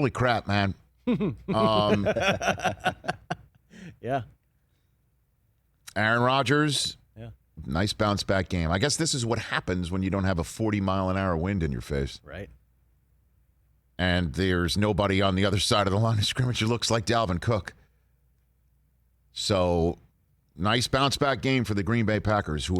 holy crap, man. Yeah. Aaron Rodgers, Yeah. nice bounce back game. I guess this is what happens when you don't have a 40-mile-an-hour wind in your face. Right. And there's nobody on the other side of the line of scrimmage who looks like Dalvin Cook. So, nice bounce back game for the Green Bay Packers, who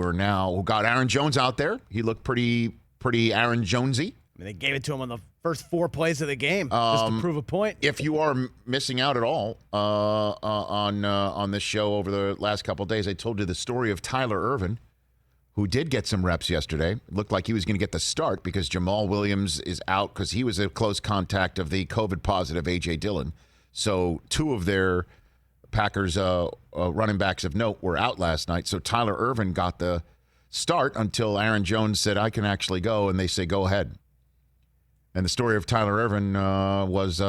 got Aaron Jones out there. He looked pretty Aaron Jonesy. I mean, they gave it to him on the first 4 plays of the game just to prove a point. If you are missing out at all on this show over the last couple of days, I told you the story of Tyler Ervin, who did get some reps yesterday. It looked like he was going to get the start because Jamal Williams is out because he was a close contact of the COVID-positive A.J. Dillon. So 2 of their Packers running backs of note were out last night. So Tyler Ervin got the start until Aaron Jones said, I can actually go, and they say, go ahead. And the story of Tyler Ervin was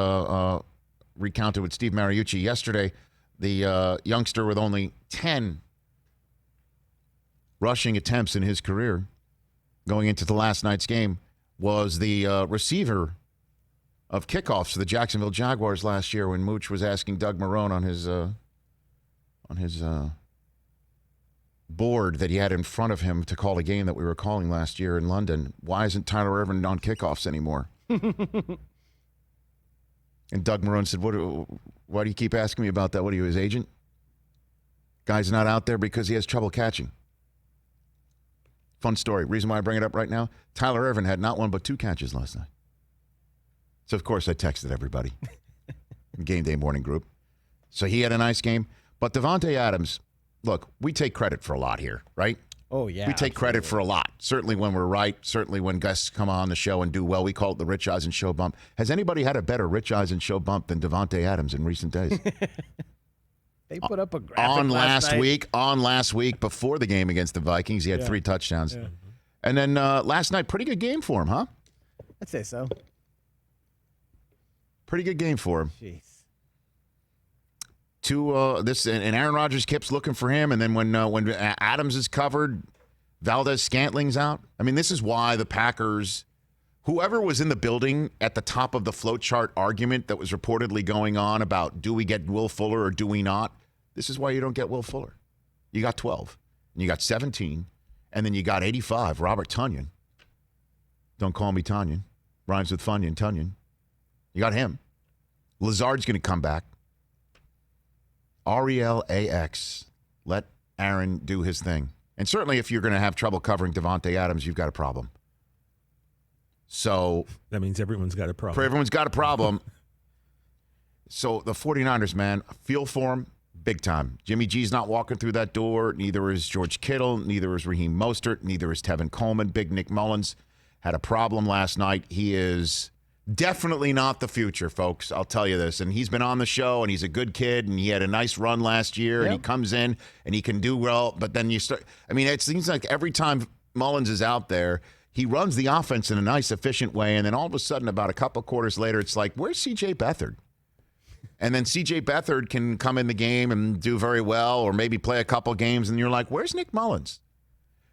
recounted with Steve Mariucci yesterday. The youngster with only 10 rushing attempts in his career going into the last night's game was the receiver of kickoffs for the Jacksonville Jaguars last year when Mooch was asking Doug Marrone on his board that he had in front of him to call a game that we were calling last year in London. Why isn't Tyler Ervin on kickoffs anymore? And Doug Marrone said, why do you keep asking me about that? What are you, his agent? Guy's not out there because he has trouble catching. Fun story. Reason why I bring it up right now, Tyler Ervin had not 1 but 2 catches last night. So, of course, I texted everybody. Game day morning group. So he had a nice game. But Davante Adams, look, we take credit for a lot here, right? Oh, yeah. We take credit for a lot. Certainly when we're right. Certainly when guests come on the show and do well. We call it the Rich Eisen Show bump. Has anybody had a better Rich Eisen Show bump than Davante Adams in recent days? They put up a graphic last week before the game against the Vikings. He had 3 touchdowns. Yeah. And then last night, pretty good game for him, huh? I'd say so. Pretty good game for him. Jeez. And Aaron Rodgers keeps looking for him, and then when Adams is covered, Valdez-Scantling's out. I mean, this is why the Packers, whoever was in the building at the top of the flow chart argument that was reportedly going on about do we get Will Fuller or do we not, this is why you don't get Will Fuller. You got 12, and you got 17, and then you got 85, Robert Tonyan. Don't call me Tonyan. Rhymes with Funyon, Tonyan. You got him. Lazard's going to come back. RELAX. Let Aaron do his thing. And certainly if you're going to have trouble covering Davante Adams, you've got a problem. So that means everyone's got a problem. Everyone's got a problem. So the 49ers, man, feel for him big time. Jimmy G's not walking through that door. Neither is George Kittle. Neither is Raheem Mostert. Neither is Tevin Coleman. Big Nick Mullins had a problem last night. He is definitely not the future, folks. I'll tell you this. And he's been on the show, and he's a good kid, and he had a nice run last year, and he comes in, and he can do well. But then you start – I mean, it seems like every time Mullins is out there, he runs the offense in a nice, efficient way, and then all of a sudden, about a couple quarters later, it's like, where's C.J. Beathard? And then C.J. Beathard can come in the game and do very well, or maybe play a couple games, and you're like, where's Nick Mullins?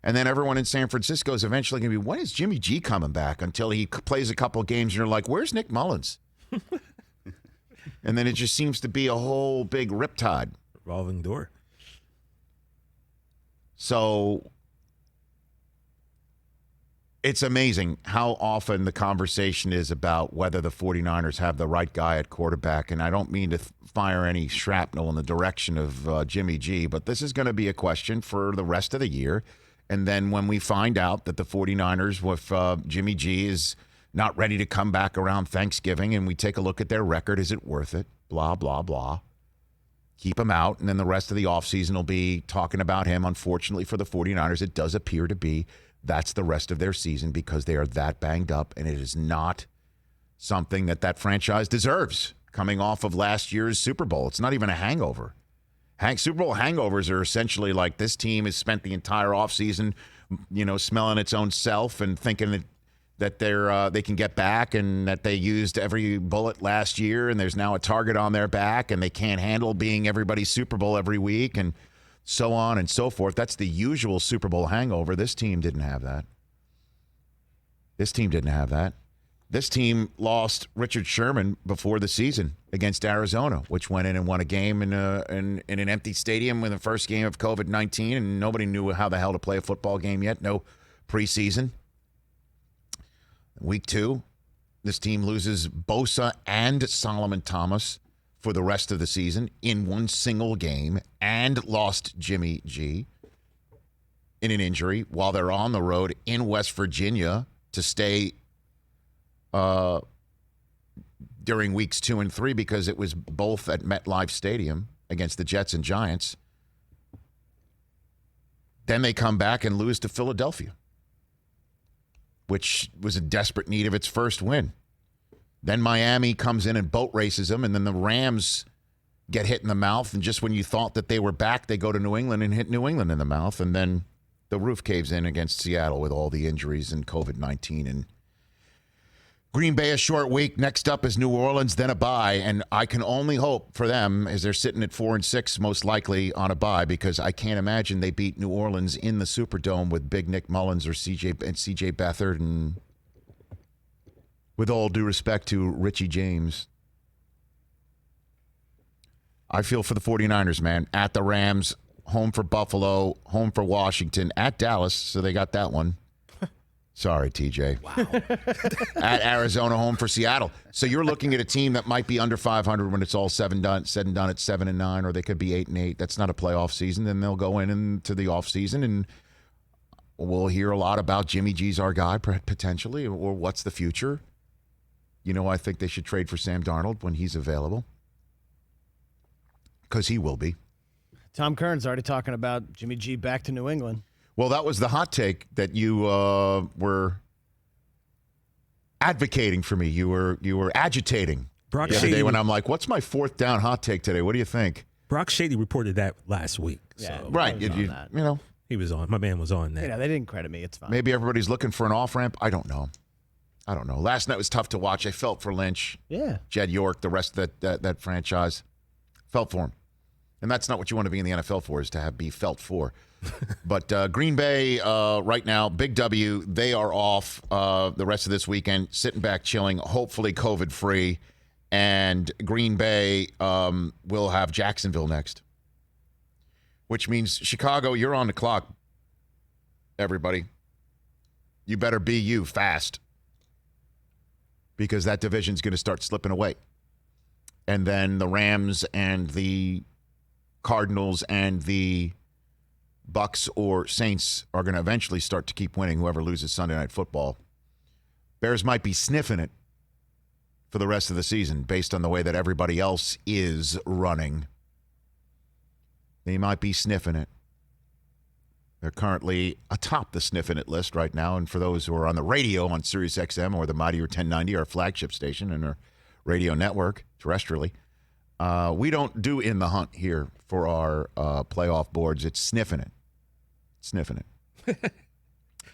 And then everyone in San Francisco is eventually going to be, when is Jimmy G coming back? Until he plays a couple games, and you're like, where's Nick Mullins? And then it just seems to be a whole big riptide. Revolving door. So it's amazing how often the conversation is about whether the 49ers have the right guy at quarterback. And I don't mean to fire any shrapnel in the direction of Jimmy G, but this is going to be a question for the rest of the year. And then when we find out that the 49ers with Jimmy G is not ready to come back around Thanksgiving and we take a look at their record, is it worth it? Blah, blah, blah. Keep him out, and then the rest of the offseason will be talking about him. Unfortunately for the 49ers, it does appear to be that's the rest of their season because they are that banged up, and it is not something that franchise deserves coming off of last year's Super Bowl. It's not even a hangover. Super Bowl hangovers are essentially like this team has spent the entire offseason, smelling its own self and thinking that they can get back and that they used every bullet last year and there's now a target on their back and they can't handle being everybody's Super Bowl every week and so on and so forth. That's the usual Super Bowl hangover. This team didn't have that. This team lost Richard Sherman before the season against Arizona, which went in and won a game in an empty stadium in the first game of COVID-19, and nobody knew how the hell to play a football game yet. No preseason. Week 2, this team loses Bosa and Solomon Thomas for the rest of the season in one single game, and lost Jimmy G in an injury while they're on the road in West Virginia to stay during weeks 2 and 3 because it was both at MetLife Stadium against the Jets and Giants. Then they come back and lose to Philadelphia, which was in desperate need of its first win. Then Miami comes in and boat races them, and then the Rams get hit in the mouth, and just when you thought that they were back, they go to New England and hit New England in the mouth, and then the roof caves in against Seattle with all the injuries and COVID-19. And Green Bay a short week. Next up is New Orleans, then a bye. And I can only hope for them, as they're sitting at 4-6, most likely on a bye, because I can't imagine they beat New Orleans in the Superdome with Big Nick Mullins or CJ Beathard. And with all due respect to Richie James, I feel for the 49ers, man. At the Rams, home for Buffalo, home for Washington, at Dallas, so they got that one. Sorry, TJ. Wow. At Arizona, home for Seattle. So you're looking at a team that might be under 500 when it's all said and done at 7-9, or they could be 8-8. That's not a playoff season. Then they'll go into the offseason, and we'll hear a lot about Jimmy G's our guy, potentially, or what's the future. You know, I think they should trade for Sam Darnold when he's available, because he will be. Tom Kern's already talking about Jimmy G back to New England. Well, that was the hot take that you were advocating for me. You were agitating Brock the other Shady, day when I'm like, "What's my 4th down hot take today? What do you think?" Brock Shady reported that last week. Yeah, So Right, I was on you that. know, he was on. My man was on that. You know, they didn't credit me. It's fine. maybe everybody's looking for an off ramp. I don't know. Last night was tough to watch. I felt for Lynch, Yeah. Jed York, the rest of that franchise. Felt for him, and that's not what you want to be in the NFL for, is to be felt for. But Green Bay right now, big W. They are off the rest of this weekend, sitting back, chilling, hopefully COVID-free. And Green Bay will have Jacksonville next, which means Chicago, you're on the clock, everybody. You better be you fast, because that division's going to start slipping away. And then the Rams and the Cardinals and the Bucks or Saints are going to eventually start to keep winning, whoever loses Sunday Night Football. Bears might be sniffing it for the rest of the season based on the way that everybody else is running. They might be sniffing it. They're currently atop the sniffing it list right now. And for those who are on the radio on SiriusXM or the Mightier 1090, our flagship station and our radio network terrestrially, we don't do in the hunt here for our playoff boards. It's sniffing it. Sniffing it.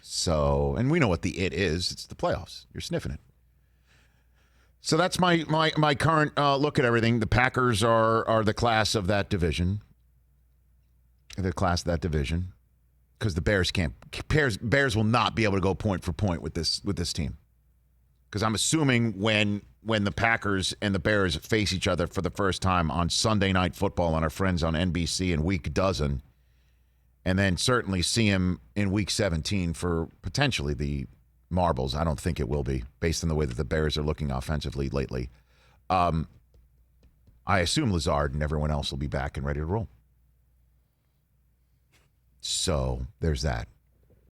So, and we know what the it is. It's the playoffs. You're sniffing it. So that's my current look at everything. The Packers are the class of that division. The class of that division. Because the Bears will not be able to go point for point with this team. Because I'm assuming when the Packers and the Bears face each other for the first time on Sunday Night Football on our friends on NBC in week 12, and then certainly see him in week 17 for potentially the marbles. I don't think it will be, based on the way that the Bears are looking offensively lately. I assume Lazard and everyone else will be back and ready to roll. So there's that.